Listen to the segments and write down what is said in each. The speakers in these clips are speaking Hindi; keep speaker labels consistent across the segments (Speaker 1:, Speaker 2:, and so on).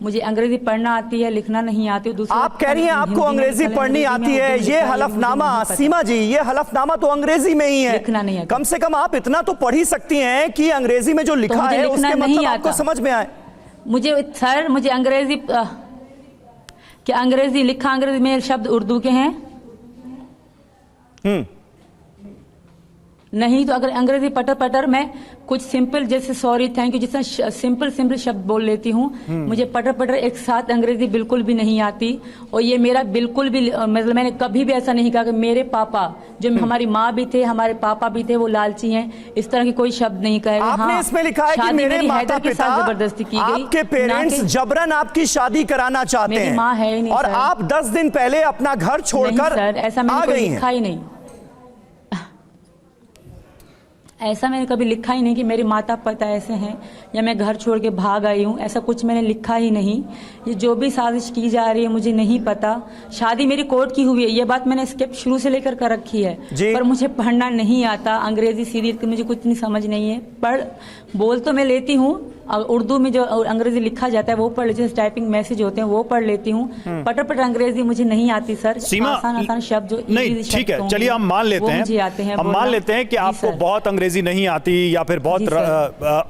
Speaker 1: मुझे अंग्रेजी पढ़ना आती है, लिखना नहीं आती।
Speaker 2: आप कह रही हैं आपको अंग्रेजी पढ़नी आती है, ये हलफनामा सीमा जी, ये हलफनामा तो अंग्रेजी में ही है, लिखना नहीं आता। कम से कम आप इतना तो पढ़ ही सकती हैं कि अंग्रेजी में जो लिखा है उसके मतलब आपको समझ में आए।
Speaker 1: मुझे सर, मुझे अंग्रेजी क्या अंग्रेजी लिखा, अंग्रेजी में शब्द उर्दू के हैं नहीं, तो अगर अंग्रेजी पटर पटर मैं कुछ सिंपल जैसे सॉरी थैंक यू जितना सिंपल शब्द बोल लेती हूँ। मुझे पटर पटर एक साथ अंग्रेजी बिल्कुल भी नहीं आती। और ये मेरा बिल्कुल भी मतलब मैंने कभी भी ऐसा नहीं कहा कि मेरे पापा जो हमारी माँ भी थे, हमारे पापा भी थे, वो लालची हैं, इस तरह की कोई शब्द नहीं कहेगा।
Speaker 2: आपने इसमें लिखा है कि मेरे माता पिता
Speaker 1: जबरदस्ती की गई,
Speaker 2: आपके पेरेंट्स जबरन आपकी शादी कराना चाहते हैं।
Speaker 1: माँ है ही नहीं
Speaker 2: और आप 10 दिन पहले अपना घर छोड़कर
Speaker 1: ऐसा मैंने लिखा ही नहीं, ऐसा मैंने कभी लिखा ही नहीं कि मेरे माता पिता ऐसे हैं या मैं घर छोड़ के भाग आई हूँ, ऐसा कुछ मैंने लिखा ही नहीं। ये जो भी साजिश की जा रही है मुझे नहीं पता। शादी मेरी कोर्ट की हुई है, ये बात मैंने स्किप शुरू से लेकर कर रखी है, पर मुझे पढ़ना नहीं आता, अंग्रेजी सीधी मुझे कुछ नहीं समझ नहीं है। पढ़ बोल तो मैं लेती हूँ, उर्दू में जो अंग्रेजी लिखा जाता है वो पढ़ लेती हूँ, टाइपिंग मैसेज होते हैं वो पढ़ लेती हूँ, पटर पटर अंग्रेजी मुझे नहीं आती सर। आसान शब्द जो
Speaker 3: नहीं, ठीक है, चलिए हम मान लेते हैं, हम मान लेते हैं कि आपको बहुत अंग्रेजी नहीं आती या फिर बहुत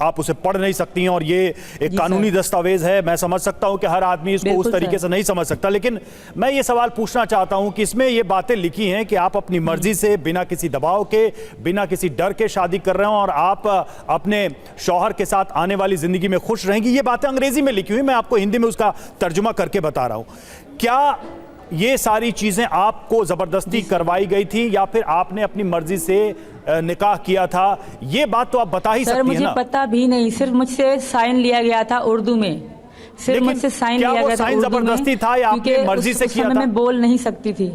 Speaker 3: आप उसे पढ़ नहीं सकती हैं, और ये एक कानूनी दस्तावेज है। मैं समझ सकता हूं कि हर आदमी इसको उस तरीके से नहीं समझ सकता, लेकिन मैं ये सवाल पूछना चाहता हूं कि इसमें ये बातें लिखी हैं कि आप अपनी मर्जी से बिना किसी दबाव के, बिना किसी डर के शादी कर रहे हो और आप अपने शौहर के साथ आने वाली जिंदगी में खुश रहेंगी। ये बातें अंग्रेजी में लिखी हुई, मैं आपको हिंदी में उसका तर्जुमा करके बता रहा हूं। क्या ये सारी चीजें आपको जबरदस्ती करवाई गई थी या फिर आपने अपनी मर्जी से निकाह किया था? ये बात तो आप बता ही सकती हैं ना।
Speaker 1: मुझे पता भी नहीं, सिर्फ मुझसे साइन लिया गया था उर्दू में, सिर्फ मुझसे साइन लिया गया था।
Speaker 3: साइन जबरदस्ती था या आपने मर्जी से किया था?
Speaker 1: मैं बोल नहीं सकती थी,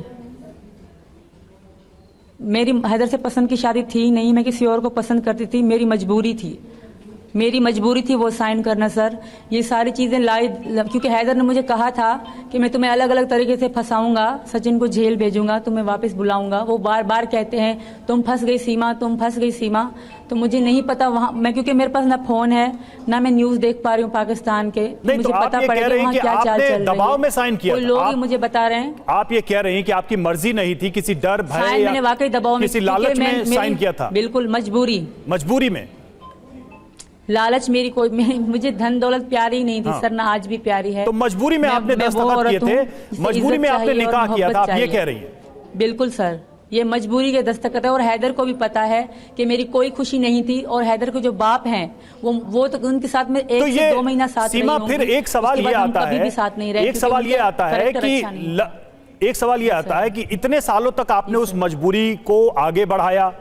Speaker 1: मेरी हैदर से पसंद की शादी थी नहीं, मैं किसी और को पसंद करती थी, मेरी मजबूरी थी, मेरी मजबूरी थी वो साइन करना सर। ये सारी चीज़ें लाई क्योंकि हैदर ने मुझे कहा था कि मैं तुम्हें अलग अलग तरीके से फंसाऊंगा, सचिन को जेल भेजूंगा, तुम्हें वापस बुलाऊंगा। वो बार बार कहते हैं तुम फंस गई सीमा, तुम फंस गई सीमा। तो मुझे नहीं पता वहाँ मैं, क्योंकि मेरे पास ना फोन है ना मैं न्यूज़ देख पा रही हूँ पाकिस्तान के, मुझे
Speaker 3: तो
Speaker 1: पता पड़ेगा वहाँ क्या चाल चल रही है।
Speaker 3: दबाव में साइन किया,
Speaker 1: कोई लोग मुझे बता रहे हैं।
Speaker 3: आप ये कह रही हैं कि आपकी मर्जी नहीं थी, किसी डर भय
Speaker 1: मैंने वाकई दबाव में,
Speaker 3: किसी लालच में साइन किया था?
Speaker 1: बिल्कुल मजबूरी में। लालच मेरी कोई मुझे धन दौलत प्यारी नहीं थी सर, ना आज भी प्यारी है।
Speaker 3: तो मजबूरी में आपने दस्तखत किए थे, मजबूरी में आपने निकाह किया था, आप ये कह रही हैं?
Speaker 1: बिल्कुल सर, ये मजबूरी के दस्तखत है। और हैदर को भी पता है कि मेरी कोई खुशी नहीं थी, और हैदर के जो बाप हैं वो तो उनके साथ में 1 से 2 महीना साथ रही
Speaker 3: सीमा, फिर एक सवाल ये आता है, एक सवाल ये आता है कि इतने सालों तक आपने उस मजबूरी को आगे बढ़ाया,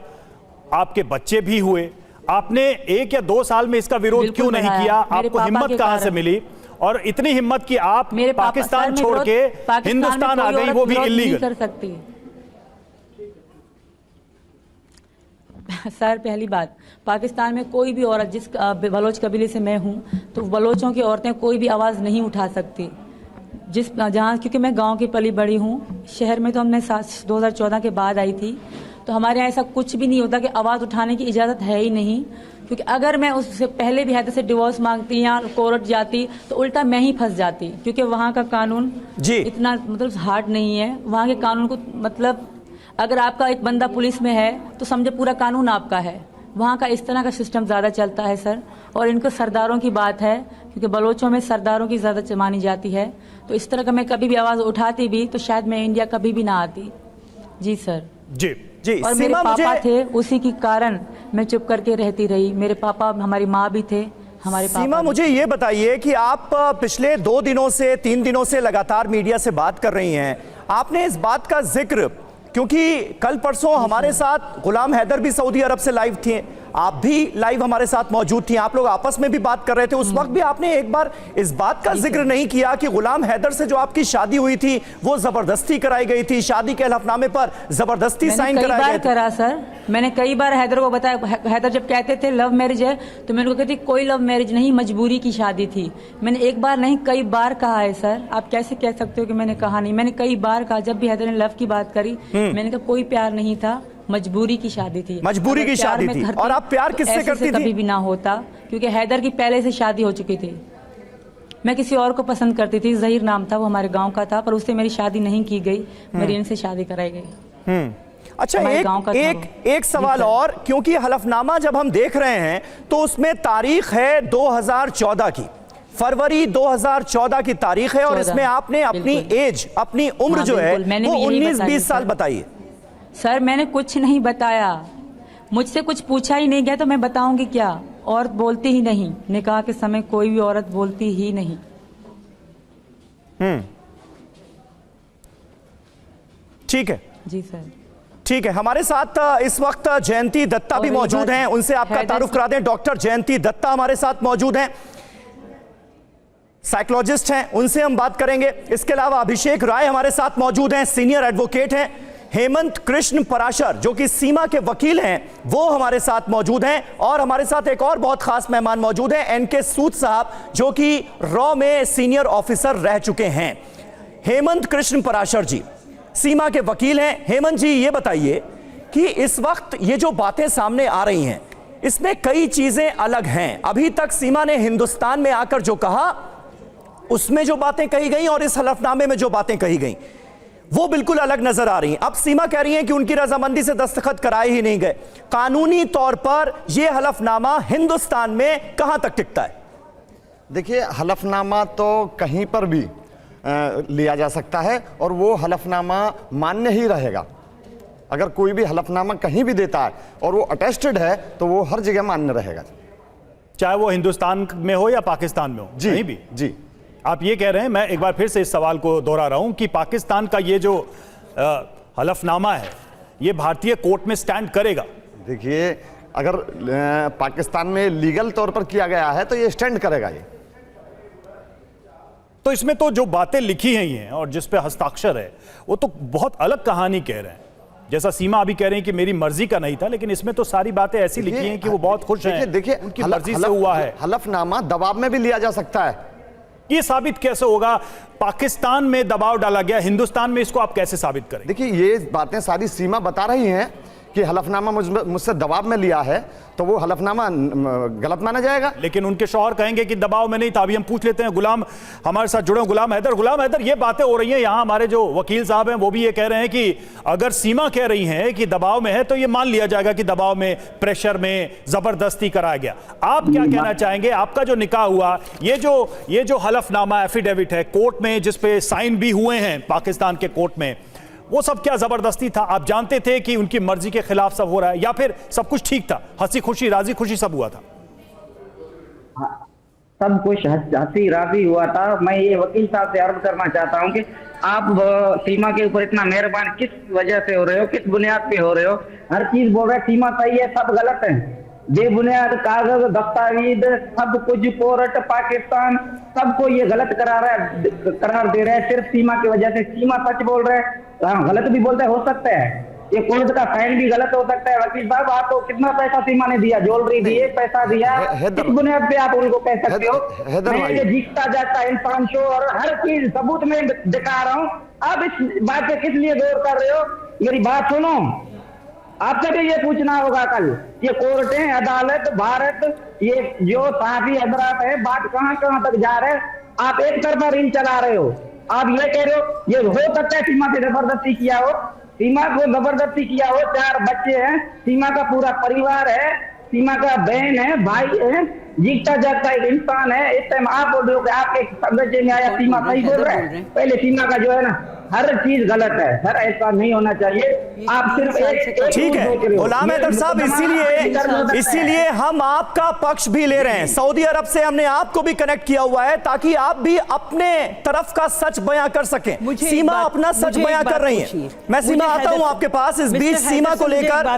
Speaker 3: आपके बच्चे भी हुए, आपने 1 या 2 साल में इसका विरोध क्यों नहीं किया? आपको हिम्मत कहां से मिली? और इतनी हिम्मत कि आप पाकिस्तान छोड़ के हिंदुस्तान आ गई, वो भी इल्लीगल।
Speaker 1: कर सकती सर, पहली बात, पाकिस्तान में कोई भी औरत, जिस बलोच कबीले से मैं हूं, तो बलोचों की औरतें कोई भी आवाज नहीं उठा सकती जहां, क्योंकि मैं गांव की पली बड़ी हूं। शहर में तो हमने 2014 के बाद आई थी, तो हमारे यहाँ ऐसा कुछ भी नहीं होता कि आवाज़ उठाने की इजाज़त है ही नहीं। क्योंकि अगर मैं उससे पहले भी हैदर से डिवोर्स मांगती या कोर्ट जाती तो उल्टा मैं ही फंस जाती, क्योंकि वहाँ का कानून इतना मतलब हार्ड नहीं है। वहाँ के कानून को मतलब अगर आपका एक बंदा पुलिस में है तो समझे पूरा कानून आपका है। वहाँ का इस तरह का सिस्टम ज़्यादा चलता है सर। और इनको सरदारों की बात है, क्योंकि बलोचों में सरदारों की ज़्यादा मानी जाती है, तो इस तरह का मैं कभी भी आवाज़ उठाती भी तो शायद मैं इंडिया कभी भी ना आती। जी सर।
Speaker 3: जी,
Speaker 1: और मेरे पापा थे, उसी के कारण मैं चुप करके रहती रही। मेरे पापा, हमारी माँ भी थे, हमारे पापा।
Speaker 2: सीमा, मुझे ये बताइए कि आप पिछले 2 दिनों से 3 दिनों से लगातार मीडिया से बात कर रही हैं, आपने इस बात का जिक्र, क्योंकि कल परसों हमारे साथ गुलाम हैदर भी सऊदी अरब से लाइव थे, आप भी लाइव हमारे साथ मौजूद थी, आप लोग आपस में भी बात कर रहे थे, उस वक्त भी आपने एक बार इस बात का जिक्र नहीं किया कि गुलाम हैदर से जो आपकी शादी हुई थी वो जबरदस्ती कराई गई थी, शादी के हलफनामे पर जबरदस्ती साइन कराए गए थे।
Speaker 1: करा सर, मैंने कई बार हैदर को बताया। हैदर जब कहते थे लव मैरिज है तो मैंने उनको कहती कोई लव मैरिज नहीं, मजबूरी की शादी थी। मैंने एक बार नहीं कई बार कहा है सर, आप कैसे कह सकते हो कि मैंने कहा नहीं? मैंने कई बार कहा, जब भी हैदर ने लव की बात करी मैंने कहा कोई प्यार नहीं था, मजबूरी की शादी थी।
Speaker 2: मजबूरी की शादी थी। और आप प्यार किससे करती थी?
Speaker 1: कभी भी ना होता, क्योंकि हैदर की पहले से शादी हो चुकी थी। मैं किसी और को पसंद करती थी, ज़हीर नाम था, वो हमारे गांव का था, पर उससे मेरी शादी नहीं की गई, मेरी इनसे शादी कराई गई।
Speaker 2: अच्छा, एक सवाल और, क्योंकि हलफनामा जब हम देख रहे हैं तो उसमें तारीख है 2014 की, फरवरी 2014 की तारीख है, और इसमें आपने अपनी एज, अपनी उम्र जो है वो 19-20 साल बताई है।
Speaker 1: सर मैंने कुछ नहीं बताया, मुझसे कुछ पूछा ही नहीं गया, तो मैं बताऊंगी क्या? औरत बोलती ही नहीं, निकाह के समय कोई भी औरत बोलती ही नहीं।
Speaker 2: ठीक है
Speaker 1: जी सर,
Speaker 2: ठीक है। हमारे साथ इस वक्त जयंती दत्ता भी मौजूद हैं, उनसे आपका तारुफ करा दें। डॉक्टर जयंती दत्ता हमारे साथ मौजूद हैं, साइकोलॉजिस्ट हैं, उनसे हम बात करेंगे। इसके अलावा अभिषेक राय हमारे साथ मौजूद हैं, सीनियर एडवोकेट हैं। हेमंत कृष्ण पराशर जो कि सीमा के वकील हैं, वो हमारे साथ मौजूद हैं। और हमारे साथ एक और बहुत खास मेहमान मौजूद हैं, एनके सूद साहब, जो कि रॉ में सीनियर ऑफिसर रह चुके हैं। हेमंत कृष्ण पराशर जी सीमा के वकील हैं। हेमंत जी, ये बताइए कि इस वक्त ये जो बातें सामने आ रही हैं, इसमें कई चीजें अलग हैं। अभी तक सीमा ने हिंदुस्तान में आकर जो कहा, उसमें जो बातें कही गई और इस हलफनामे में जो बातें कही गई, वो बिल्कुल अलग नजर आ रही हैं। अब सीमा कह रही हैं कि उनकी रजामंदी से दस्तखत कराए ही नहीं गए। कानूनी तौर पर यह हलफनामा हिंदुस्तान में कहां तक टिकता है?
Speaker 4: देखिए, हलफनामा तो कहीं पर भी लिया जा सकता है और वो हलफनामा मान्य ही रहेगा। अगर कोई भी हलफनामा कहीं भी देता है और वो अटेस्टेड है तो वो हर जगह मान्य रहेगा,
Speaker 3: चाहे वो हिंदुस्तान में हो या पाकिस्तान में हो।
Speaker 4: जी
Speaker 3: कहीं भी।
Speaker 4: जी,
Speaker 3: आप ये कह रहे हैं, मैं एक बार फिर से इस सवाल को दोहरा रहा हूं कि पाकिस्तान का ये जो हलफनामा है, ये भारतीय कोर्ट में स्टैंड करेगा?
Speaker 4: देखिए, अगर पाकिस्तान में लीगल तौर पर किया गया है तो ये स्टैंड करेगा। ये
Speaker 3: तो इसमें तो जो बातें लिखी हैं ये और जिस पे हस्ताक्षर है, वो तो बहुत अलग कहानी कह रहे हैं। जैसा सीमा अभी कह रहे हैं कि मेरी मर्जी का नहीं था, लेकिन इसमें तो सारी बातें ऐसी लिखी हैं कि वो बहुत खुश हैं।
Speaker 4: देखिए,
Speaker 3: उनकी मर्जी से हुआ है।
Speaker 4: हलफनामा दबाव में भी लिया जा सकता है।
Speaker 3: ये साबित कैसे होगा? पाकिस्तान में दबाव डाला गया, हिंदुस्तान में इसको आप कैसे साबित करें?
Speaker 4: देखिए, ये बातें सारी सीमा बता रही हैं कि हलफनामा मुझसे दबाव में लिया है, तो वो हलफनामा गलत माना जाएगा।
Speaker 3: लेकिन उनके शौहर कहेंगे कि दबाव में नहीं था। अभी हम पूछ लेते हैं, गुलाम हमारे साथ जुड़े, गुलाम हैदर, ये बातें हो रही हैं यहाँ, हमारे जो वकील साहब हैं वो भी ये कह रहे हैं कि अगर सीमा कह रही हैं कि दबाव में है तो ये मान लिया जाएगा कि दबाव में, प्रेशर में, जबरदस्ती कराया गया। आप क्या कहना चाहेंगे? आपका जो निकाह हुआ, ये जो हलफनामा एफिडेविट है कोर्ट में, जिसपे साइन भी हुए हैं पाकिस्तान के कोर्ट में, वो सब क्या जबरदस्ती था? आप जानते थे कि उनकी मर्जी के खिलाफ सब हो रहा है, या फिर सब कुछ ठीक था, हंसी खुशी राजी खुशी सब हुआ था?
Speaker 5: सब कुछ हंसी राजी हुआ था। मैं ये वकील साहब से अर्ज करना चाहता हूँ कि आप सीमा के ऊपर इतना मेहरबान किस वजह से हो रहे हो, किस बुनियाद पे हो रहे हो? हर चीज बोल रहे हैं सीमा सही है, सब गलत है। बेबुनियाद कागज, दस्तावेज, सब कुछ कोर्ट पाकिस्तान सबको ये गलत करार दे रहे हैं सिर्फ सीमा की वजह से। सीमा सच बोल रहे हैं, गलत भी बोलते हो सकता है, ये कोर्ट का फाइन भी गलत हो सकता है। वकील साहब, आपको कितना पैसा सीमा ने दिया? ज्वेलरी दिए, पैसा दिया, किस बुनियाद पे आप उनको कह सकते हो? मैं ये जीतता जाता इंसान शो और हर चीज सबूत में दिखा रहा हूँ। आप इस बात पे किस लिए गौर कर रहे हो? मेरी बात सुनो, आपसे भी ये पूछना होगा कल। ये कोर्ट है, अदालत, भारत, ये जो साफी हजरात है, बात कहां कहां तक जा रहे हैं? आप एक तरफा रिंग चला रहे हो। आप ये कह रहे हो ये हो सकता है सीमा से जबरदस्ती किया हो, सीमा को जबरदस्ती किया हो। 4 बच्चे हैं, सीमा का पूरा परिवार है, सीमा का बहन है, भाई है, जीतता जागता एक इंसान है। इस टाइम आप बोल रहे हो कि आपके संघर्ष में आया सीमा सही बोल रहा है। पहले सीमा का जो है ना, हर चीज गलत है सर, ऐसा नहीं होना चाहिए। आप सिर्फ एक
Speaker 2: ठीक है गुलाम हैदर साहब, इसीलिए हम आपका पक्ष भी ले रहे हैं। सऊदी अरब से हमने आपको भी कनेक्ट किया हुआ है ताकि आप भी अपने तरफ का सच बयां कर सकें। सीमा अपना सच बयां कर रही है। मैं सीमा आता हूं आपके पास। इस बीच सीमा को लेकर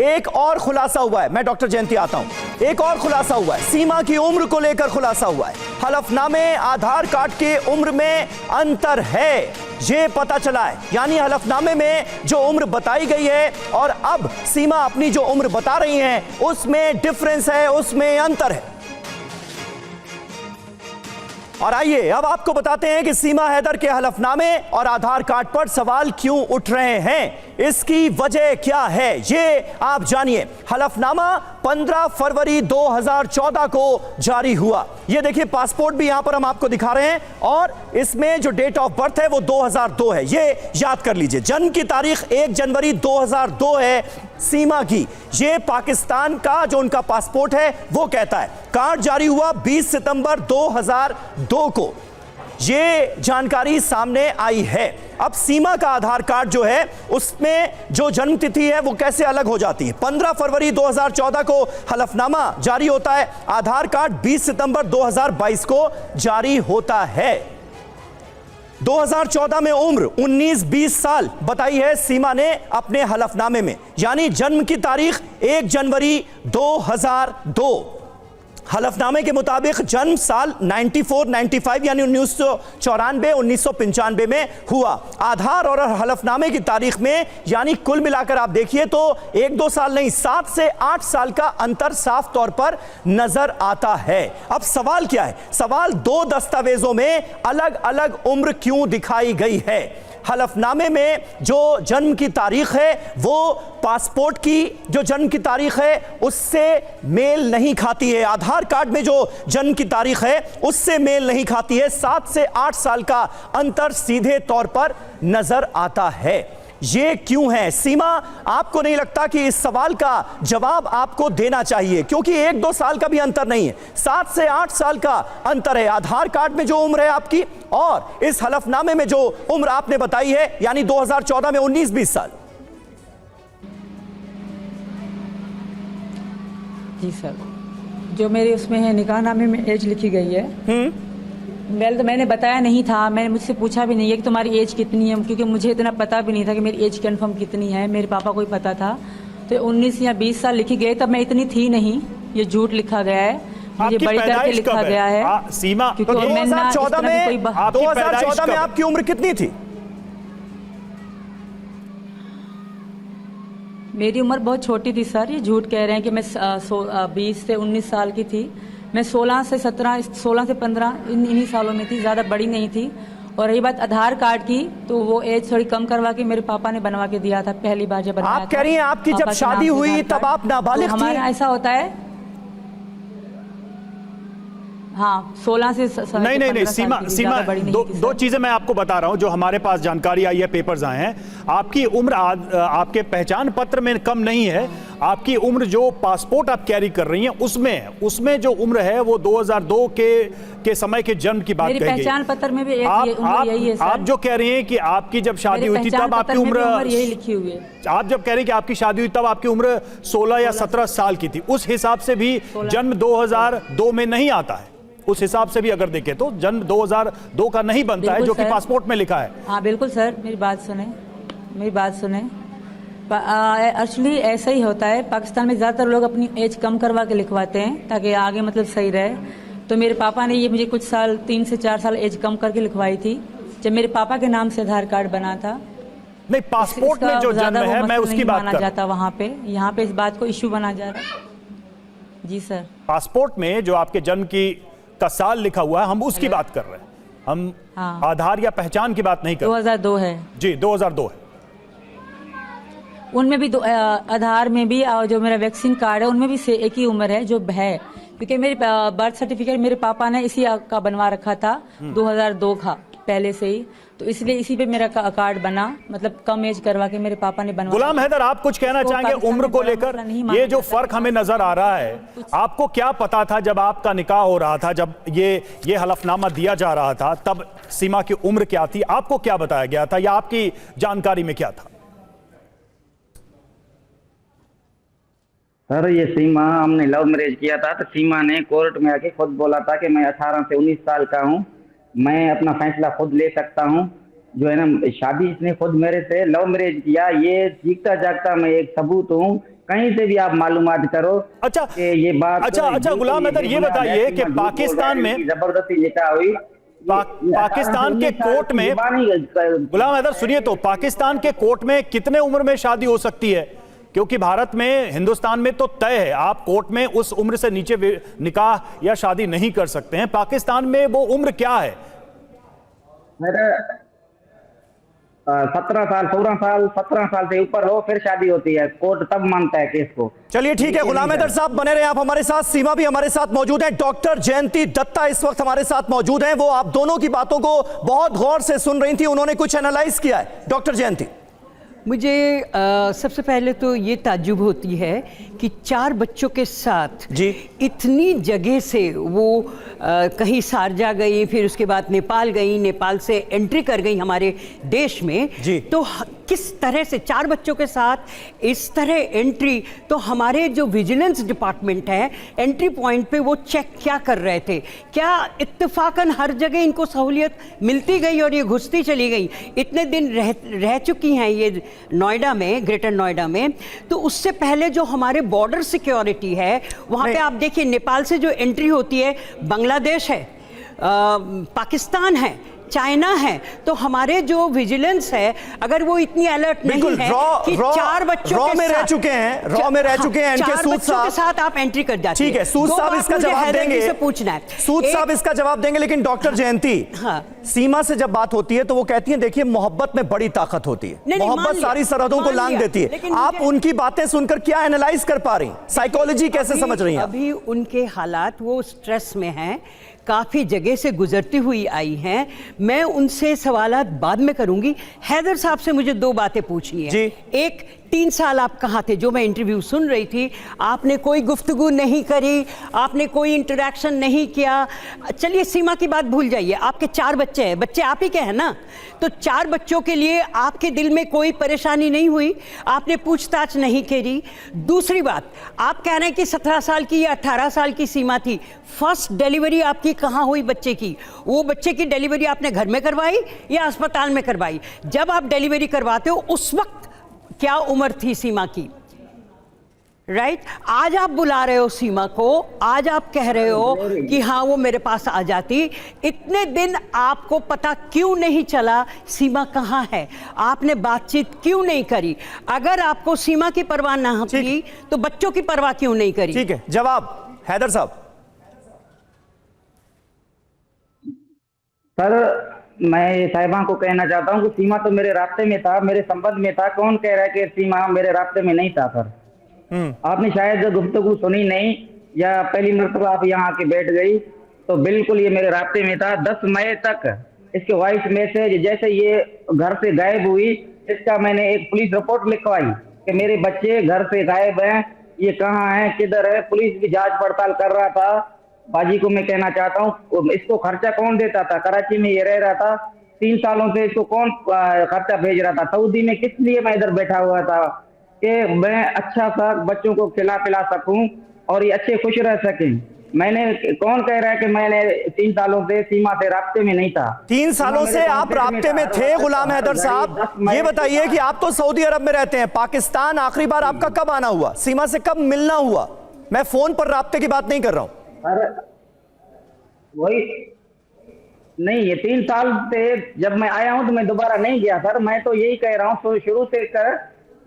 Speaker 2: एक और खुलासा हुआ है। मैं डॉक्टर जयंती आता हूं। एक और खुलासा हुआ है, सीमा की उम्र को लेकर खुलासा हुआ है। हलफनामे आधार कार्ड के उम्र में अंतर है, ये पता चला है। यानी हलफनामे में जो उम्र बताई गई है और अब सीमा अपनी जो उम्र बता रही हैं, उसमें डिफरेंस है, उसमें अंतर है। और आइए अब आपको बताते हैं कि सीमा हैदर के हलफनामे और आधार कार्ड पर सवाल क्यों उठ रहे हैं, इसकी वजह क्या है, ये आप जानिए। हलफनामा 15 फरवरी 2014 को जारी हुआ। ये देखिए पासपोर्ट भी यहां पर हम आपको दिखा रहे हैं और इसमें जो डेट ऑफ बर्थ है वो 2002 है। ये याद कर लीजिए, जन्म की तारीख 1 जनवरी 2002 है सीमा की। ये पाकिस्तान का जो उनका पासपोर्ट है वो कहता है। कार्ड जारी हुआ 20 सितंबर 2002 को, ये जानकारी सामने आई है। अब सीमा का आधार कार्ड जो है उसमें जो जन्म तिथि है वो कैसे अलग हो जाती है। 15 फरवरी 2014 को हलफनामा जारी होता है, आधार कार्ड 20 सितंबर 2022 को जारी होता है। 2014 में उम्र 19-20 साल बताई है सीमा ने अपने हलफनामे में, यानी जन्म की तारीख 1 जनवरी 2002। हलफनामे के मुताबिक जन्म साल 94-95 यानी 1994-1995 में हुआ। आधार और हलफनामे की तारीख में यानी कुल मिलाकर आप देखिए तो 1-2 साल नहीं 7 से 8 साल का अंतर साफ तौर पर नजर आता है। अब सवाल क्या है? सवाल दो दस्तावेजों में अलग अलग उम्र क्यों दिखाई गई है? हलफनामे में जो जन्म की तारीख है वो पासपोर्ट की जो जन्म की तारीख है उससे मेल नहीं खाती है। आधार कार्ड में जो जन्म की तारीख है उससे मेल नहीं खाती है। 7 से 8 साल का अंतर सीधे तौर पर नजर आता है। ये क्यों है? सीमा, आपको नहीं लगता कि इस सवाल का जवाब आपको देना चाहिए? क्योंकि 1-2 साल का भी अंतर नहीं है, 7 से 8 साल का अंतर है। आधार कार्ड में जो उम्र है आपकी और इस हलफनामे में जो उम्र आपने बताई है यानी 2014 में 19-20 साल।
Speaker 1: जी सर, जो मेरे उसमें है निकाहनामे में एज लिखी गई है, मैंने बताया नहीं था, मैंने मुझसे पूछा भी नहीं है कि तुम्हारी एज कितनी है, क्योंकि मुझे इतना पता भी नहीं था कि मेरी एज कंफर्म कितनी है। मेरे पापा को ही पता था। तो 19 या 20 साल लिखी गई, तब मैं इतनी थी नहीं। ये झूठ लिखा गया है, मुझे बड़ी करके लिखा गया है।
Speaker 3: सीमा,
Speaker 1: क्योंकि
Speaker 2: 2014 में आपकी उम्र कितनी थी?
Speaker 1: मेरी उम्र बहुत छोटी थी सर, ये झूठ कह रहे हैं कि मैं 20 से 19 साल की थी। मैं 16 से 17, 16 से 15 इन्हीं सालों में थी, ज़्यादा बड़ी नहीं थी। और रही बात आधार कार्ड की, तो वो एज थोड़ी कम करवा के मेरे पापा ने बनवा के दिया था पहली बार जब बनवाया था।
Speaker 2: आप कह रही हैं आपकी जब शादी हुई तब आप नाबालिग थी?
Speaker 1: हमारा ऐसा होता है, हाँ 16 से
Speaker 3: नहीं सीमा दो चीजें मैं आपको बता रहा हूं जो हमारे पास जानकारी आई है, पेपर्स आए हैं। आपकी उम्र आपके पहचान पत्र में कम नहीं है। आपकी उम्र जो पासपोर्ट आप कैरी कर रही हैं उसमें जो उम्र है वो 2002 के समय के जन्म की बात कही गई।
Speaker 1: पहचान पत्र में भी उम्र यही है सर।
Speaker 3: आप जो कह रही हैं कि आपकी जब शादी हुई थी तब आपकी उम्र
Speaker 1: यही लिखी हुई है।
Speaker 3: आप जब कह रही हैं कि आपकी शादी हुई तब आपकी उम्र 16 या 17 साल की थी, उस हिसाब से भी जन्म 2002 में नहीं आता है। उस हिसाब से भी अगर देखें तो जन्म 2002 का नहीं बनता है जो कि पासपोर्ट में लिखा है।
Speaker 1: हाँ बिल्कुल सर, मेरी बात सुने। एक्चुअली ऐसा ही होता है, पाकिस्तान में ज़्यादातर लोग अपनी एज कम करवा के लिखवाते हैं ताकि आगे मतलब सही रहे। तो मेरे पापा ने ये मुझे कुछ साल 3 से 4 साल एज कम करके लिखवाई थी जब मेरे पापा के नाम से आधार कार्ड बना था।
Speaker 3: नहीं, पासपोर्ट में जो जन्म है मैं उसकी बात कर रहा हूं।
Speaker 1: वहाँ पे यहाँ पे इस बात को इशू बना जा रहा है। जी सर,
Speaker 3: पासपोर्ट में जो आपके जन्म का साल लिखा हुआ है हम उसकी बात कर रहे हैं, हम
Speaker 1: हाँ।
Speaker 3: आधार या पहचान की बात नहीं कर रहे।
Speaker 1: 2002 है
Speaker 3: जी, 2002 है।
Speaker 1: उनमें भी आधार में भी और जो मेरा वैक्सीन कार्ड है उनमें भी से एक ही उम्र है जो है, क्योंकि मेरी बर्थ सर्टिफिकेट मेरे पापा ने इसी का बनवा रखा था 2002 का पहले से ही, तो इसलिए इसी पे मेरा कार्ड बना, मतलब कम एज करवा के मेरे पापा ने बनवा।
Speaker 3: गुलाम हैदर, आप कुछ कहना चाहेंगे उम्र को लेकर? ये जो फर्क हमें नजर आ रहा है, आपको क्या पता था जब आपका निकाह हो रहा था, जब ये हलफनामा दिया जा रहा था, तब सीमा की उम्र क्या थी? आपको क्या बताया गया था या आपकी जानकारी में क्या था?
Speaker 5: सर ये सीमा, हमने लव मैरिज किया था तो सीमा ने कोर्ट में आके खुद बोला था कि मैं 18 से 19 साल का हूँ, मैं अपना फैसला खुद ले सकता हूँ। जो है ना, शादी इसने खुद मेरे से लव मैरिज किया, ये जीता जागता मैं एक सबूत हूँ, कहीं से भी आप मालूमात करो।
Speaker 3: अच्छा
Speaker 5: ये बात
Speaker 3: अच्छा गुलाम हैदर, ये बताइए कि पाकिस्तान में
Speaker 5: जबरदस्ती निकाह हुई
Speaker 3: पाकिस्तान के कोर्ट में, गुलाम हैदर सुनिए तो, पाकिस्तान के कोर्ट में कितने उम्र में शादी हो सकती है? क्योंकि भारत में, हिंदुस्तान में तो तय है, आप कोर्ट में उस उम्र से नीचे निकाह या शादी नहीं कर सकते हैं। पाकिस्तान में वो उम्र क्या है?
Speaker 5: 17 साल 16 साल 17 साल से ऊपर हो फिर शादी होती है, कोर्ट तब मानता है केस को।
Speaker 2: चलिए ठीक है, गुलाम हैदर साहब बने रहे आप हमारे साथ। सीमा भी हमारे साथ मौजूद है, डॉक्टर जयंती दत्ता इस वक्त हमारे साथ मौजूद हैं। वो आप दोनों की बातों को बहुत गौर से सुन रही थी, उन्होंने कुछ एनालाइज किया है। डॉक्टर जयंती,
Speaker 6: मुझे सबसे पहले तो ये ताज्जुब होती है कि 4 बच्चों के साथ
Speaker 2: जी
Speaker 6: इतनी जगह से वो कहीं शारजा गई, फिर उसके बाद नेपाल गई, नेपाल से एंट्री कर गई हमारे देश में
Speaker 2: जी।
Speaker 6: तो किस तरह से 4 बच्चों के साथ इस तरह एंट्री, तो हमारे जो विजिलेंस डिपार्टमेंट है एंट्री पॉइंट पे वो चेक क्या कर रहे थे? क्या इत्तेफाकन हर जगह इनको सहूलियत मिलती गई और ये घुसती चली गई? इतने दिन रह चुकी हैं ये नोएडा में, ग्रेटर नोएडा में, तो उससे पहले जो हमारे बॉर्डर सिक्योरिटी है वहाँ पे आप देखिए नेपाल से जो एंट्री होती है, बांग्लादेश है, पाकिस्तान है, चाइना है, तो हमारे जो विजिलेंस है अगर वो इतनी अलर्ट नहीं है कि 4 बच्चों के
Speaker 2: में रह चुके हैं, रॉ में रह चुके हैं इनके सूद साहब
Speaker 6: के साथ आप एंट्री कर जाते हैं।
Speaker 2: ठीक है, सूद साहब इसका जवाब देंगे,
Speaker 6: से पूछना है,
Speaker 2: सूद साहब इसका जवाब देंगे। लेकिन डॉक्टर जयंती, सीमा से जब बात होती है तो वो कहती हैं देखिए मोहब्बत में बड़ी ताकत होती है, मोहब्बत सारी सरहदों को लांघ देती है। आप उनकी बातें सुनकर क्या एनालाइज कर पा रही, साइकोलॉजी कैसे समझ रही हैं?
Speaker 6: अभी उनके हालात, वो स्ट्रेस में हैं, काफ़ी जगह से गुजरती हुई आई हैं। मैं उनसे सवालात बाद में करूंगी। हैदर साहब से मुझे 2 बातें पूछनी है। एक, 3 साल आप कहाँ थे? जो मैं इंटरव्यू सुन रही थी, आपने कोई गुफ्तगू नहीं करी, आपने कोई इंटरेक्शन नहीं किया। चलिए सीमा की बात भूल जाइए, आपके 4 बच्चे हैं, बच्चे आप ही के हैं ना, तो 4 बच्चों के लिए आपके दिल में कोई परेशानी नहीं हुई? आपने पूछताछ नहीं करी? दूसरी बात, आप कह रहे हैं कि 17 साल की या 18 साल की सीमा थी, फर्स्ट डिलीवरी आपकी कहाँ हुई बच्चे की? वो बच्चे की डिलीवरी आपने घर में करवाई या अस्पताल में करवाई? जब आप डिलीवरी करवाते हो उस वक्त क्या उम्र थी सीमा की? राइट? आज आप बुला रहे हो सीमा को, आज आप कह रहे हो कि हाँ वो मेरे पास आ जाती। इतने दिन आपको पता क्यों नहीं चला सीमा कहाँ है? आपने बातचीत क्यों नहीं करी? अगर आपको सीमा की परवाह ना थी तो बच्चों की परवाह क्यों नहीं करी?
Speaker 2: ठीक है, जवाब हैदर साहब।
Speaker 5: सर, मैं साहिबा को कहना चाहता हूँ कि सीमा तो मेरे रास्ते में था, मेरे संबंध में था। कौन कह रहा है कि सीमा मेरे रास्ते में नहीं था? सर आपने शायद गुफ्तगू सुनी नहीं, या पहली मरतबा आप यहाँ आके बैठ गई, तो बिल्कुल ये मेरे रास्ते में था। 10 मई तक इसके वॉइस मैसेज, जैसे ये घर से गायब हुई, इसका मैंने एक पुलिस रिपोर्ट लिखवाई कि मेरे बच्चे घर से गायब हैं, ये कहाँ हैं, किधर है। पुलिस भी जांच पड़ताल कर रहा था। बाजी को मैं कहना चाहता हूँ, इसको खर्चा कौन देता था? कराची में ये रह रहा था 3 सालों से, इसको कौन खर्चा भेज रहा था? सऊदी में किस लिए मैं इधर बैठा हुआ था कि मैं अच्छा सा बच्चों को खिला पिला सकूं और ये अच्छे खुश रह सकें। मैंने, कौन कह रहा है कि मैंने 3 सालों से सीमा से राब्ते में नहीं था?
Speaker 2: 3 सालों से आप राब्ते में थे गुलाम हैदर साहब। ये बताइए कि आप तो सऊदी अरब में रहते हैं, पाकिस्तान आखिरी बार आपका कब आना हुआ? सीमा से कब मिलना हुआ? मैं फोन पर राब्ते की बात नहीं कर रहा हूं।
Speaker 5: अरे वही नहीं, ये 3 साल से जब मैं आया हूं तो मैं दोबारा नहीं गया सर। मैं तो यही कह रहा हूं, तो शुरू से कर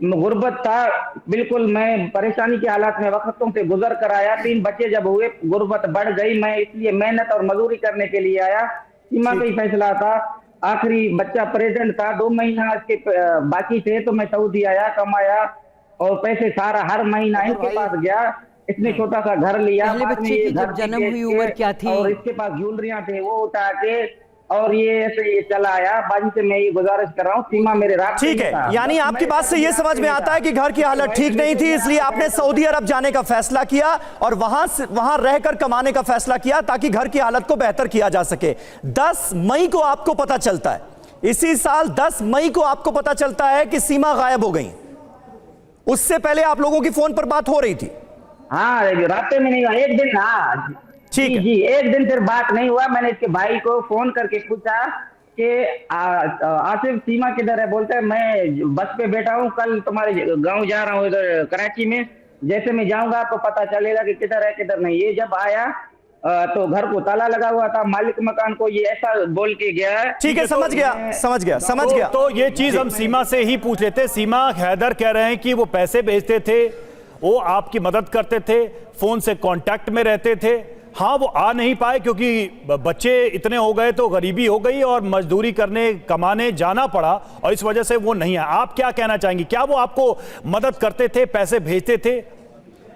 Speaker 5: गुर्बत था, बिल्कुल मैं परेशानी के हालात में वक्तों से गुजर कर आया। 3 बच्चे जब हुए, गुर्बत बढ़ गई, मैं इसलिए मेहनत और मजदूरी करने के लिए आया। सीमा का ही फैसला था, आखिरी बच्चा प्रेजेंट था, 2 महीना इसके बाकी थे, तो मैं सऊदी आया, कमाया और पैसे सारा हर महीना इनके पास गया। इसने छोटा सा घर लिया,
Speaker 6: पहले बच्चे की जब जन्म हुई उम्र क्या थी?
Speaker 5: और इसके पास ज्वेलरियां थे, वो उठा के, और ये ऐसे ये चला आया। बाजी से मैं ये गुजारिश कर रहा हूँ, सीमा मेरे रास्ते
Speaker 2: ठीक है, यानी आपकी बात से ये समझ में आता है कि घर की हालत ठीक नहीं थी, इसलिए आपने सऊदी अरब जाने का फैसला किया और वहां रहकर कमाने का फैसला किया ताकि घर की हालत को बेहतर किया जा सके। 10 मई को आपको पता चलता है, इसी साल 10 मई को आपको पता चलता है कि सीमा गायब हो गई। उससे पहले आप लोगों की फोन पर बात हो रही थी?
Speaker 5: हाँ, रास्ते में नहीं हुआ, एक दिन। हाँ
Speaker 2: ठीक
Speaker 5: जी, एक दिन फिर बात नहीं हुआ। मैंने इसके भाई को फोन करके पूछा कि आसिफ सीमा किधर है? बोलता है मैं बस पे बैठा हूँ, कल तुम्हारे गांव जा रहा हूँ इधर कराची में, जैसे मैं जाऊंगा आपको पता चलेगा कि किधर है किधर नहीं। ये जब आया तो घर को ताला लगा हुआ था, मालिक मकान को ये ऐसा बोल के गया।
Speaker 2: ठीक है, समझ गया।
Speaker 3: तो ये चीज हम सीमा से ही पूछ लेते। सीमा, हैदर कह रहे हैं कि वो पैसे भेजते थे, वो आपकी मदद करते थे, फोन से कांटेक्ट में रहते थे, हाँ, वो आ नहीं पाए क्योंकि बच्चे इतने हो गए तो गरीबी हो गई और मजदूरी करने कमाने जाना पड़ा और इस वजह से वो नहीं आए। आप क्या कहना चाहेंगी, क्या वो आपको मदद करते थे, पैसे भेजते थे?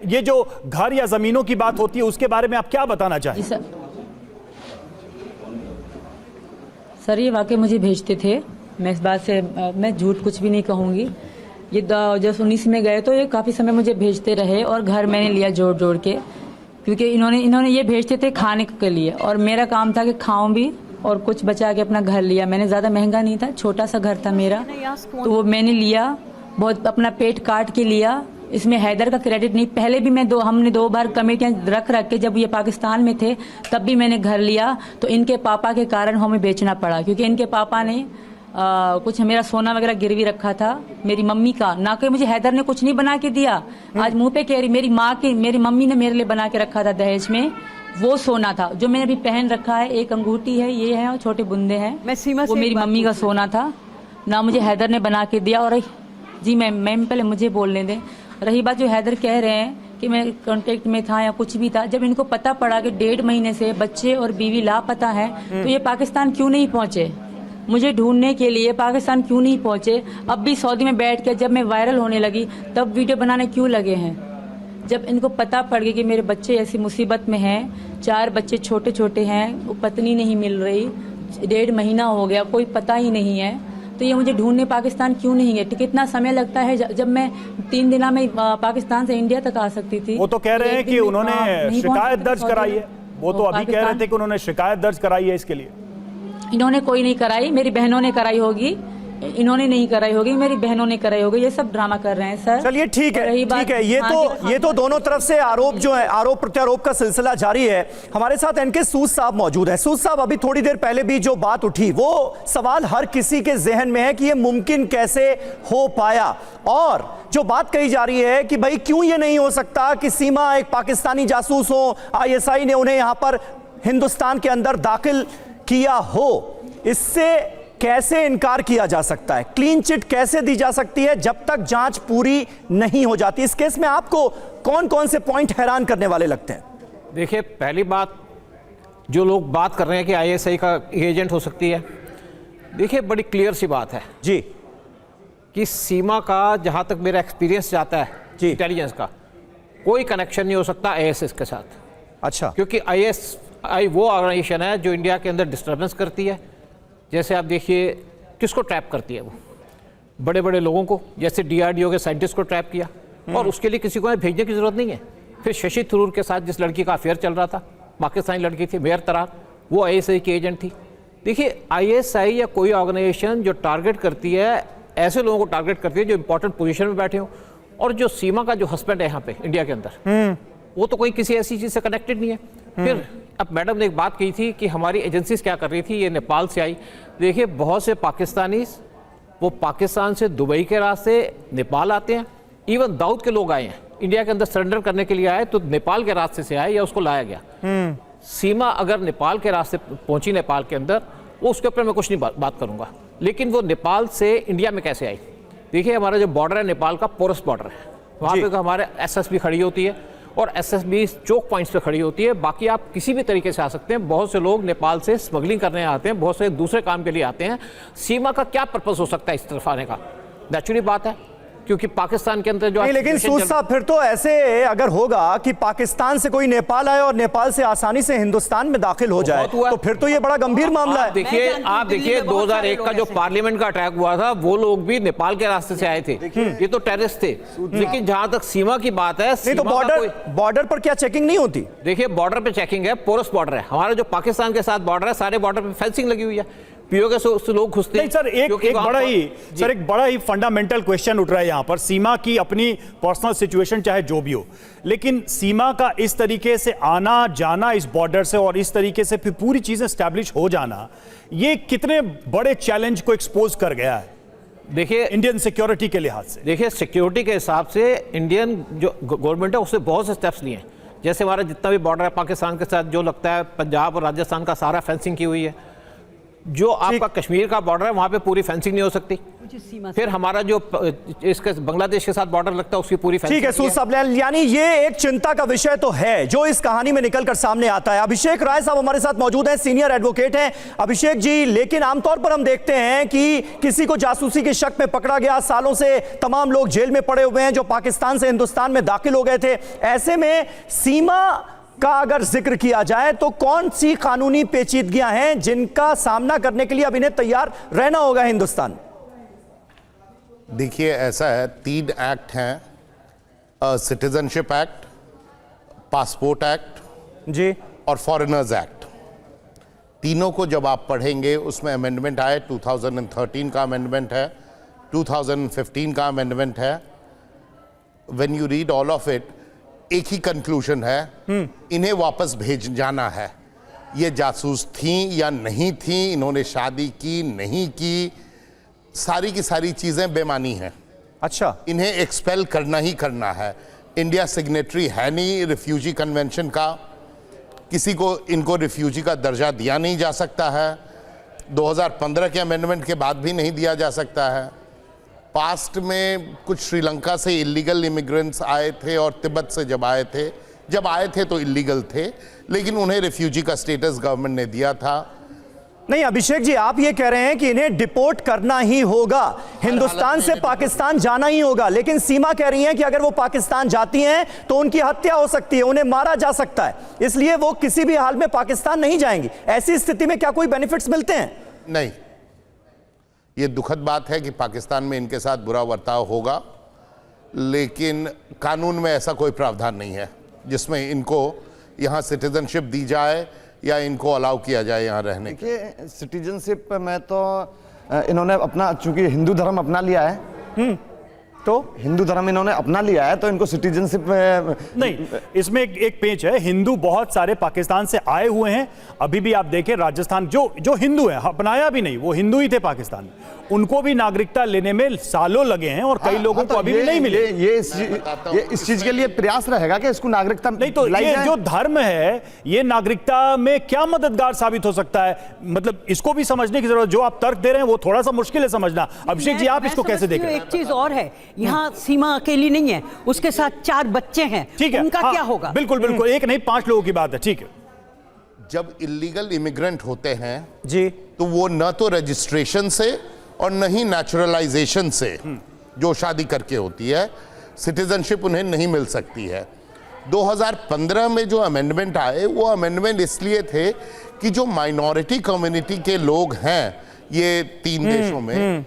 Speaker 3: ये जो घर या जमीनों की बात होती है उसके बारे में आप क्या बताना चाहेंगे?
Speaker 1: सर ये वाकई मुझे भेजते थे, मैं इस बात से मैं झूठ कुछ भी नहीं कहूँगी। ये जब 19 में गए तो ये काफ़ी समय मुझे भेजते रहे और घर मैंने लिया जोड़ जोड़ के, क्योंकि इन्होंने ये भेजते थे खाने के लिए और मेरा काम था कि खाऊं भी और कुछ बचा के अपना घर लिया। मैंने ज़्यादा महंगा नहीं था, छोटा सा घर था मेरा, तो वो मैंने लिया, बहुत अपना पेट काट के लिया। इसमें हैदर का क्रेडिट नहीं, पहले भी हमने 2 बार कमेटियां रख के जब ये पाकिस्तान में थे तब भी मैंने घर लिया, तो इनके पापा के कारण हमें बेचना पड़ा, क्योंकि इनके पापा ने कुछ मेरा सोना वगैरह गिरवी रखा था मेरी मम्मी का, ना कि मुझे हैदर ने कुछ नहीं बना के दिया। आज मुंह पे कह रही, मेरी मम्मी ने मेरे लिए बना के रखा था दहेज में, वो सोना था जो मैंने अभी पहन रखा है, एक अंगूठी है, ये है और छोटे बुंदे हैं,
Speaker 6: मैं सीमा
Speaker 1: वो मेरी मम्मी का सोना था, ना मुझे हैदर ने बना के दिया। और जी मैम पहले मुझे बोलने दें। रही बात जो हैदर कह रहे हैं कि मैं कांटेक्ट में था या कुछ भी था, जब इनको पता पड़ा कि 1.5 महीने से बच्चे और बीवी लापता है तो ये पाकिस्तान क्यों नहीं पहुंचे? मुझे ढूंढने के लिए पाकिस्तान क्यों नहीं पहुंचे? अब भी सऊदी में बैठ के जब मैं वायरल होने लगी तब वीडियो बनाने क्यों लगे हैं? जब इनको पता पड़ गया कि मेरे बच्चे ऐसी मुसीबत में हैं, 4 बच्चे छोटे छोटे हैं, पत्नी नहीं मिल रही, 1.5 महीना हो गया, कोई पता ही नहीं है, तो ये मुझे ढूंढने पाकिस्तान क्यों नहीं गए? कितना समय लगता है? जब मैं 3 दिन में पाकिस्तान से इंडिया तक आ सकती थी।
Speaker 3: वो तो कह रहे हैं कि उन्होंने शिकायत दर्ज कराई है, वो तो अभी कह रहे थे कि उन्होंने शिकायत दर्ज कराई है इसके लिए।
Speaker 1: इन्होंने कोई नहीं कराई, मेरी बहनों ने कराई होगी, इन्होंने नहीं कराई होगी, मेरी बहनों ने कराई होगी, ये सब ड्रामा कर रहे हैं सर।
Speaker 2: चलिए ठीक है, ठीक है, ये तो दोनों तरफ से आरोप जो है, आरोप प्रत्यारोप का सिलसिला जारी है। हमारे साथ एनके सूद साहब मौजूद हैं। सूद साहब, अभी थोड़ी देर पहले भी जो बात उठी वो सवाल हर किसी के जहन में है कि ये मुमकिन कैसे हो पाया, और जो बात कही जा रही है कि भाई क्यों ये नहीं हो सकता कि सीमा एक पाकिस्तानी जासूस हो, ISI ने उन्हें यहां पर हिंदुस्तान के अंदर दाखिल किया हो, इससे कैसे इनकार किया जा सकता है? क्लीन चिट कैसे दी जा सकती है जब तक जांच पूरी नहीं हो जाती? इस केस में आपको कौन कौन से पॉइंट हैरान करने वाले लगते हैं?
Speaker 7: देखिए, पहली बात, जो लोग बात कर रहे हैं कि ISI का एजेंट हो सकती है, देखिए बड़ी क्लियर सी बात है
Speaker 2: जी
Speaker 7: कि सीमा का, जहां तक मेरा एक्सपीरियंस जाता है
Speaker 2: जी,
Speaker 7: इंटेलिजेंस का, कोई कनेक्शन नहीं हो सकता ISIS के साथ।
Speaker 2: अच्छा,
Speaker 7: क्योंकि ISI वो ऑर्गेनाइजेशन है जो इंडिया के अंदर डिस्टर्बेंस करती है। जैसे आप देखिए किसको ट्रैप करती है, वो बड़े बड़े लोगों को, जैसे DRDO के साइंटिस्ट को ट्रैप किया, और उसके लिए किसी को भेजने की जरूरत नहीं है। फिर शशि थरूर के साथ जिस लड़की का अफेयर चल रहा था, पाकिस्तानी लड़की थी मेयर तरार, वो ISI की एजेंट थी। देखिए, ISI या कोई ऑर्गेनाइजेशन जो टारगेट करती है, ऐसे लोगों को टारगेट करती है जो इंपॉर्टेंट पोजीशन में बैठे हों, और जो सीमा का जो हस्बैंड है यहाँ पे इंडिया के अंदर, वो तो कोई किसी ऐसी चीज से कनेक्टेड नहीं है। फिर अब मैडम ने एक बात कही थी कि हमारी एजेंसीज क्या कर रही थी, ये नेपाल से आई। देखिए, बहुत से पाकिस्तानी वो पाकिस्तान से दुबई के रास्ते नेपाल आते हैं, इवन दाऊद के लोग आए हैं इंडिया के अंदर सरेंडर करने के लिए आए, तो नेपाल के रास्ते से आए या उसको लाया गया। सीमा अगर नेपाल के रास्ते पहुंची नेपाल के अंदर, वो उसके ऊपर मैं कुछ नहीं बात करूंगा, लेकिन वो नेपाल से इंडिया में कैसे आई? देखिए, हमारा जो बॉर्डर है नेपाल का पोरस बॉर्डर है, वहाँ पे तो हमारे SSB खड़ी होती है और SSB चौक पॉइंट्स पे खड़ी होती है। बाकी आप किसी भी तरीके से आ सकते हैं। बहुत से लोग नेपाल से स्मगलिंग करने आते हैं, बहुत से दूसरे काम के लिए आते हैं। सीमा का क्या पर्पस हो सकता है इस तरफ आने का? नेचुरली बात है, क्योंकि पाकिस्तान के अंदर जो
Speaker 2: नहीं, लेकिन सूद साहब, फिर तो ऐसे अगर होगा कि पाकिस्तान से कोई नेपाल आए और नेपाल से आसानी से हिंदुस्तान में दाखिल हो जाए, तो फिर तो ये बड़ा गंभीर मामला है।
Speaker 7: आप देखिए 2001 का जो पार्लियामेंट का अटैक हुआ था, वो लोग भी नेपाल के रास्ते से आए थे, ये तो टेररिस्ट थे। लेकिन जहां तक सीमा की बात है,
Speaker 2: नहीं तो बॉर्डर पर क्या चेकिंग नहीं होती?
Speaker 7: देखिए, बॉर्डर पे चेकिंग है, पोरस बॉर्डर है हमारा, जो पाकिस्तान के साथ बॉर्डर है, सारे बॉर्डर पे फेंसिंग लगी हुई है, पीओके से लोग घुसते हैं।
Speaker 3: सर, एक बड़ा ही फंडामेंटल क्वेश्चन उठ रहा है यहाँ पर। सीमा की अपनी पर्सनल सिचुएशन चाहे जो भी हो, लेकिन सीमा का इस तरीके से आना जाना इस बॉर्डर से, और इस तरीके से फिर पूरी चीजें एस्टैब्लिश हो जाना, ये कितने बड़े चैलेंज को एक्सपोज कर गया है? देखिए, इंडियन सिक्योरिटी के लिहाज से,
Speaker 7: देखिए सिक्योरिटी के हिसाब से इंडियन जो गवर्नमेंट है उसने बहुत से स्टेप्स लिए हैं। जैसे हमारा जितना भी बॉर्डर है पाकिस्तान के साथ, जो लगता है पंजाब और राजस्थान का सारा फेंसिंग की हुई है। जो आपका कश्मीर का बॉर्डर है वहां पे पूरी फेंसिंग नहीं हो सकती। फिर हमारा जो इसके बांग्लादेश के साथ बॉर्डर लगता है उसकी पूरी फेंसिंग।
Speaker 2: ठीक है सूद साहब, यानी ये एक चिंता का विषय तो है जो इस कहानी में निकलकर सामने आता है। अभिषेक राय साहब हमारे साथ मौजूद हैं, सीनियर एडवोकेट हैं। अभिषेक जी, लेकिन आमतौर पर हम देखते हैं कि किसी को जासूसी के शक में पकड़ा गया, सालों से तमाम लोग जेल में पड़े हुए हैं जो पाकिस्तान से हिंदुस्तान में दाखिल हो गए थे। ऐसे में सीमा का अगर जिक्र किया जाए तो कौन सी कानूनी पेचीदगियां हैं जिनका सामना करने के लिए अब इन्हें तैयार रहना होगा हिंदुस्तान?
Speaker 8: देखिए, ऐसा है, 3 एक्ट हैं, सिटीजनशिप एक्ट, पासपोर्ट एक्ट
Speaker 2: जी
Speaker 8: और फॉरेनर्स एक्ट। तीनों को जब आप पढ़ेंगे उसमें अमेंडमेंट आए, 2013 का अमेंडमेंट है, 2015 का अमेंडमेंट है। When you read all of it, एक ही कंक्लूजन है, इन्हें वापस भेज जाना है। ये जासूस थी या नहीं थी, इन्होंने शादी की नहीं की, सारी की सारी चीजें बेमानी हैं।
Speaker 2: अच्छा,
Speaker 8: इन्हें एक्सपेल करना ही करना है। इंडिया सिग्नेटरी है नहीं रिफ्यूजी कन्वेंशन का, किसी को इनको रिफ्यूजी का दर्जा दिया नहीं जा सकता है, 2015 के अमेंडमेंट के बाद भी नहीं दिया जा सकता है। पास्ट में कुछ श्रीलंका से इलीगल इमिग्रेंट्स आए थे और तिब्बत से जब आए थे तो इलीगल थे, लेकिन उन्हें रिफ्यूजी का स्टेटस गवर्नमेंट ने दिया था।
Speaker 2: नहीं अभिषेक जी, आप ये कह रहे हैं कि इन्हें डिपोर्ट करना ही होगा, हिंदुस्तान से पाकिस्तान जाना ही होगा, लेकिन सीमा कह रही है कि अगर वो पाकिस्तान जाती हैं तो उनकी हत्या हो सकती है, उन्हें मारा जा सकता है, इसलिए वो किसी भी हाल में पाकिस्तान नहीं जाएंगी। ऐसी स्थिति में क्या कोई बेनिफिट्स मिलते हैं?
Speaker 8: नहीं, ये दुखद बात है कि पाकिस्तान में इनके साथ बुरा बर्ताव होगा, लेकिन कानून में ऐसा कोई प्रावधान नहीं है जिसमें इनको यहाँ सिटीजनशिप दी जाए या इनको अलाउ किया जाए यहाँ रहने के।
Speaker 4: देखिए, सिटीजनशिप में तो इन्होंने अपना, चूंकि हिंदू धर्म अपना लिया है,
Speaker 2: तो
Speaker 4: हिंदू धर्म इन्होंने अपना लिया है तो इनको सिटीजनशिप
Speaker 3: नहीं, इसमें एक पेच है। हिंदू बहुत सारे पाकिस्तान से आए हुए हैं, अभी भी आप देखें राजस्थान, जो हिंदू हैं, अपनाया भी नहीं, वो हिंदू ही थे पाकिस्तान में, उनको भी नागरिकता लेने में सालों लगे हैं और कई लोगों को अभी भी नहीं मिले।
Speaker 4: ये इस चीज के लिए प्रयास रहेगा कि इसको नागरिकता
Speaker 3: नहीं, तो ये जो धर्म है ये नागरिकता में क्या मददगार साबित हो सकता है, मतलब इसको भी समझने की जरूरत। जो आप तर्क दे रहे हैं वो थोड़ा सा मुश्किल है समझना। अभिषेक जी, आप इसको कैसे देख रहे हैं?
Speaker 6: एक चीज और है, यहाँ सीमा अकेली नहीं है, उसके साथ 4 बच्चे हैं,
Speaker 3: ठीक है,
Speaker 6: उनका क्या होगा?
Speaker 3: बिल्कुल बिल्कुल, एक नहीं 5 लोगों की बात है, ठीक है।
Speaker 8: जब इलीगल इमिग्रेंट होते हैं
Speaker 2: जी,
Speaker 8: तो वो न तो रजिस्ट्रेशन से और न ही नेचुरलाइजेशन से, जो शादी करके होती है, सिटीजनशिप उन्हें नहीं मिल सकती है। 2015 में जो अमेंडमेंट आए वो अमेंडमेंट इसलिए थे कि जो माइनॉरिटी कम्युनिटी के लोग हैं ये 3 देशों में,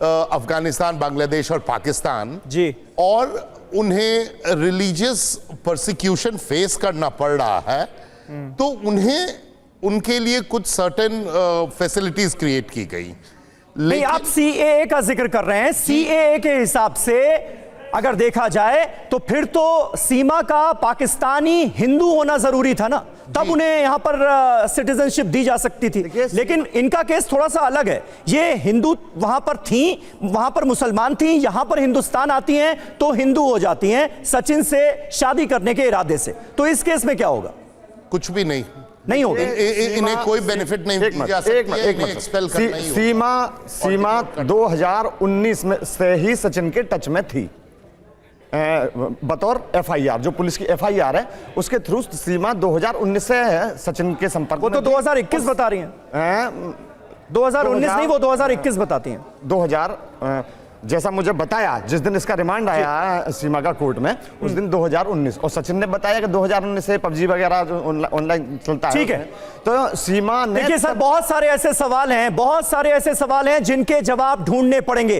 Speaker 8: अफगानिस्तान, बांग्लादेश और पाकिस्तान जी, और उन्हें रिलीजियस परसिक्यूशन फेस करना पड़ रहा है, तो उन्हें उनके लिए कुछ सर्टेन फैसिलिटीज क्रिएट की गई।
Speaker 2: नहीं, आप सीएए का जिक्र कर रहे हैं, सीएए के हिसाब से अगर देखा जाए तो फिर तो सीमा का पाकिस्तानी हिंदू होना जरूरी था ना, तब उन्हें यहां पर सिटीजनशिप दी जा सकती थी। लेकिन इनका केस थोड़ा सा अलग है, ये हिंदू वहां पर थी, वहां पर मुसलमान थी, यहां पर हिंदुस्तान आती हैं तो हिंदू हो जाती हैं सचिन से शादी करने के इरादे से। तो इस केस में क्या होगा?
Speaker 8: कुछ भी नहीं
Speaker 2: होगा,
Speaker 8: इन्हें कोई बेनिफिट नहीं दी जा सकती है, इन्हें एक्सपेल करना ही होगा।
Speaker 4: सीमा 2019 में से ही सचिन के टच में थी, बतौर एफआईआर, जो पुलिस की एफआईआर है उसके थ्रू सीमा 2019 से है सचिन के संपर्क में।
Speaker 2: वो तो 2021 बता रही हैं, 2019 नहीं, वो 2021 बताती हैं।
Speaker 4: 2000 जैसा मुझे बताया, जिस दिन इसका रिमांड आया सीमा का कोर्ट में, उस दिन 2019, और सचिन ने बताया कि 2019 से पबजी वगैरह ऑनलाइन चलता है।
Speaker 2: ठीक है,
Speaker 4: तो सीमा ने,
Speaker 2: देखिए सर, बहुत सारे ऐसे सवाल हैं जिनके जवाब ढूंढने पड़ेंगे।